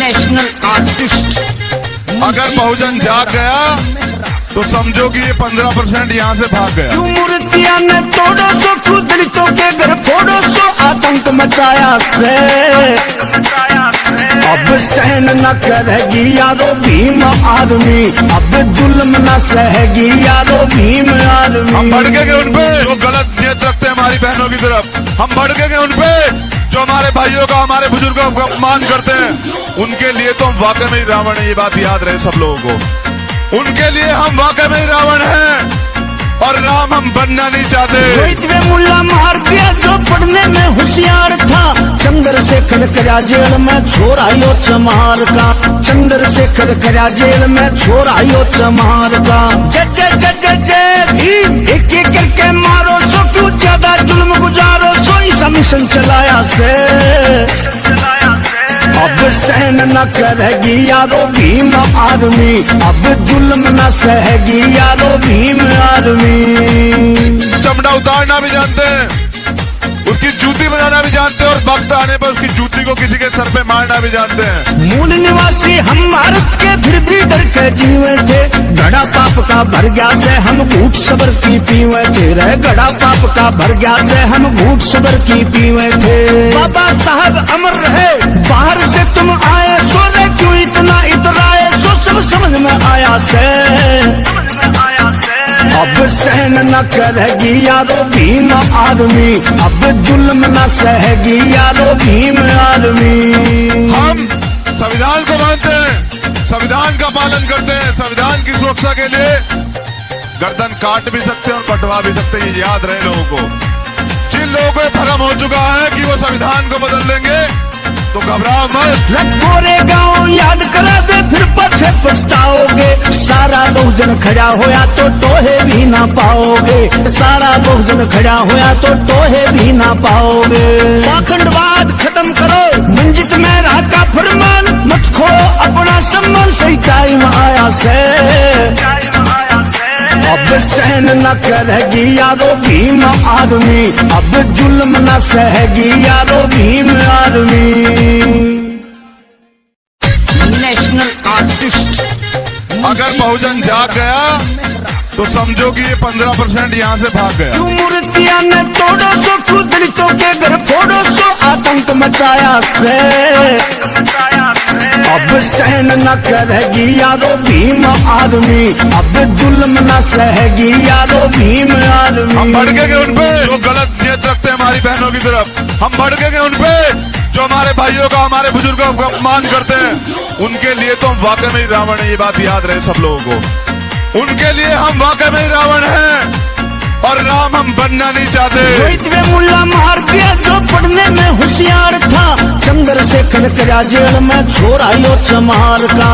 National artist. अगर बहुजन जाग गया तो समझो कि ये 15% यहाँ से भाग गया। क्यों मूर्तियां ने तोड़ो सो, क्यों दलितों के घर फोड़ो सो, आतंक मचाया से अब सहन न करेगी यारो भीम आर्मी, अब जुल्म न सहेगी यारो भीम आर्मी। हम भड़केंगे उनपे जो गलत नियत रखते हैं हमारी बहनों की तरफ। हम भड़केंगे उनपे जो हमारे भाइयों का, हमारे बुजुर्गों का अपमान करते हैं। उनके लिए तो हम वाकई में ही रावण है, ये बात याद रहे सब लोगों को। उनके लिए हम वाकई में ही रावण हैं और राम हम बनना नहीं चाहते। मुल्ला मार दिया जो पढ़ने में होशियार था, चंद्रशेखर करा जेल में छोरा यो चमार का, चंद्रशेखर करा जेल में छोरा यो चमार का। जय जय जय जय जय भीम, एक एक करके मारो सो, क्यों ज्यादा जुल्म गुजारो सो, ऐसा मिशन चलाया से अब सहन न करेगी यारो भीम आर्मी, अब जुल्म न सहेगी यारो भीम आर्मी। चमड़ा उतारना भी जानते हैं, उसकी जूती बनाना भी जानते हैं और वक्त आने पर उसकी जूती को किसी के सर पे मारना भी जानते हैं। मूल निवासी हम भारत के, फिर भी डर के जीवे थे, घड़ा पाप का भर गया से हम घूट सबर की पीवे थे रे, घड़ा पाप का भर गया से हम घूट सबर की पीवे थे। बाबा साहब अमर रहे, बाहर से तुम आए सो रे, क्यों इतना इतराए सो, सब समझ में आया से अब सहन न करेगी यारो भीम आर्मी, अब जुल्म न सहेगी यारो भीम आर्मी। हम संविधान को मानते हैं, संविधान का पालन करते हैं, संविधान की सुरक्षा के लिए गर्दन काट भी सकते हैं और कटवा भी सकते हैं, ये याद रहे लोगों को। जिन लोगों को भ्रम हो चुका है कि वो संविधान को बदल देंगे तो घबराओ मत। रखोरे गाँव याद करा दे, फिर पछे पछताओगे, सारा बहुजन खड़ा होया तो टोहे भी ना पाओगे, सारा बहुजन खड़ा होया तो टोहे भी ना पाओगे। पाखंडवाद खत्म करो, मंजित में रहा का फरमान, मत खो अपना सम्मान, सही टाइम आया से अब सहन न करेगी यारो भीम आर्मी, अब जुल्म न सहेगी यारो भीम आर्मी। National artist. अगर बहुजन जाग गया तो समझो कि ये 15% यहाँ से भाग गया। क्यों मूर्तियां ने तोड़ो सो, क्यों दलितों के घर फोड़ो सो, आतंक मचाया से अब सहन न करेगी यारो भीम आर्मी, अब जुल्म न सहेगी यारो भीम आर्मी। हम भड़केंगे उनपे जो गलत नियत रखते हैं हमारी बहनों की तरफ। हम भड़केंगे उनपे जो हमारे भाइयों का, हमारे बुजुर्गों का अपमान करते हैं। उनके लिए तो हम वाकई में ही रावण है, ये बात याद रहे सब लोगों को। उनके लिए हम वाकई में ही रावण हैं और राम हम बनना नहीं चाहते। मुल्ला मार दिया जो पढ़ने में होशियार था, चंद्रशेखर करा जेल में छोरा यो चमार का।